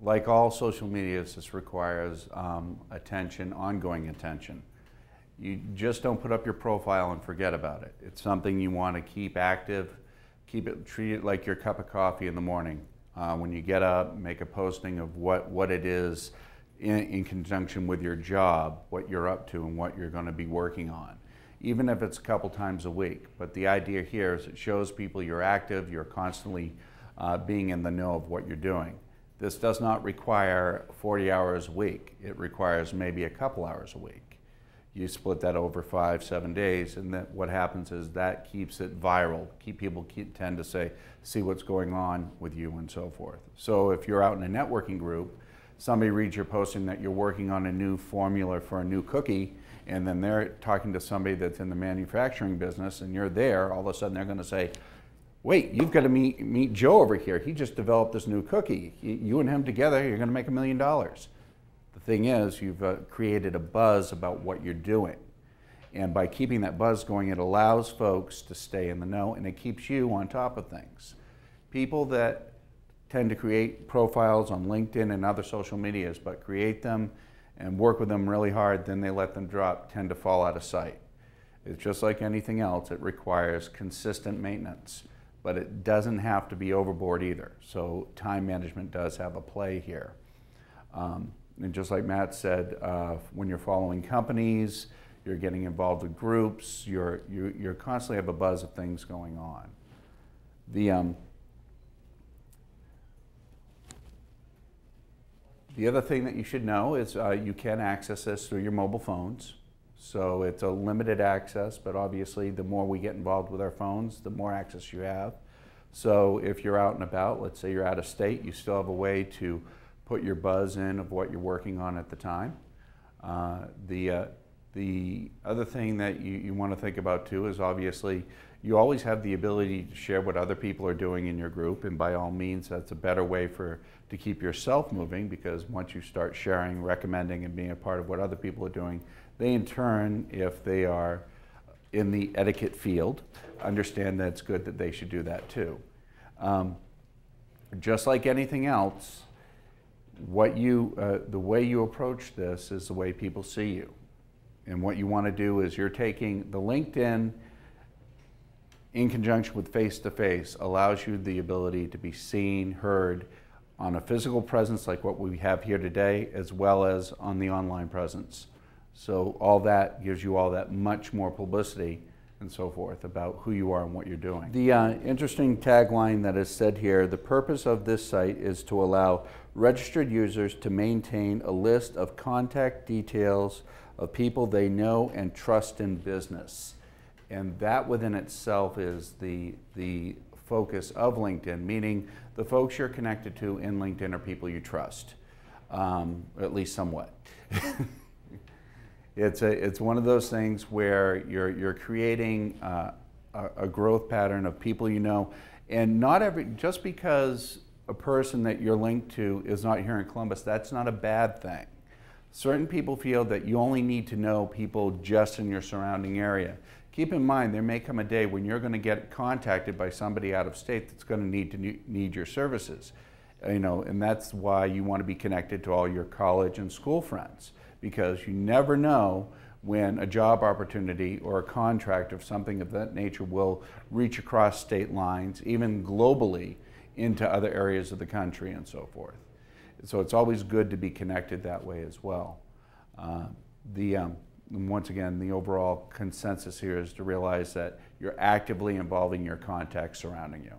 Like all social medias, this requires attention, ongoing attention. You just don't put up your profile and forget about it. It's something you want to keep active, treat it like your cup of coffee in the morning. When you get up, make a posting of what it is in conjunction with your job, what you're up to and what you're going to be working on, even if it's a couple times a week. But the idea here is it shows people you're active, you're constantly being in the know of what you're doing. This does not require 40 hours a week. It requires maybe a couple hours a week. You split that over 5-7 days, and then what happens is that keeps it viral. People tend to see what's going on with you and so forth. So if you're out in a networking group, somebody reads your posting that you're working on a new formula for a new cookie, and then they're talking to somebody that's in the manufacturing business, and you're there, all of a sudden they're going to say, wait, you've got to meet Joe over here. He just developed this new cookie. You and him together, you're going to make $1 million. The thing is, you've created a buzz about what you're doing. And by keeping that buzz going, it allows folks to stay in the know, and it keeps you on top of things. People that tend to create profiles on LinkedIn and other social medias, but create them and work with them really hard, then they let them drop, tend to fall out of sight. It's just like anything else. It requires consistent maintenance, but it doesn't have to be overboard either. So time management does have a play here. And just like Matt said, when you're following companies, you're getting involved with groups, you're constantly have a buzz of things going on. The other thing that you should know is you can access this through your mobile phones. So it's a limited access, but obviously the more we get involved with our phones, the more access you have. So if you're out and about, let's say you're out of state, you still have a way to put your buzz in of what you're working on at the time. The other thing that you want to think about too is obviously you always have the ability to share what other people are doing in your group, and by all means that's a better way to keep yourself moving, because once you start sharing, recommending, and being a part of what other people are doing, they in turn, if they are in the etiquette field, understand that it's good that they should do that too. Just like anything else, the way you approach this is the way people see you. And what you want to do is you're taking the LinkedIn in conjunction with face-to-face allows you the ability to be seen, heard on a physical presence like what we have here today, as well as on the online presence. So all that gives you all that much more publicity and so forth about who you are and what you're doing. The interesting tagline that is said here, the purpose of this site is to allow registered users to maintain a list of contact details of people they know and trust in business. And that within itself is the focus of LinkedIn, meaning the folks you're connected to in LinkedIn are people you trust, at least somewhat. It's one of those things where you're creating a growth pattern of people you know, and just because a person that you're linked to is not here in Columbus, that's not a bad thing. Certain people feel that you only need to know people just in your surrounding area. Keep in mind, there may come a day when you're going to get contacted by somebody out of state that's going to need your services. And that's why you want to be connected to all your college and school friends, because you never know when a job opportunity or a contract or something of that nature will reach across state lines, even globally, into other areas of the country and so forth. So it's always good to be connected that way as well. Once again, the overall consensus here is to realize that you're actively involving your contacts surrounding you.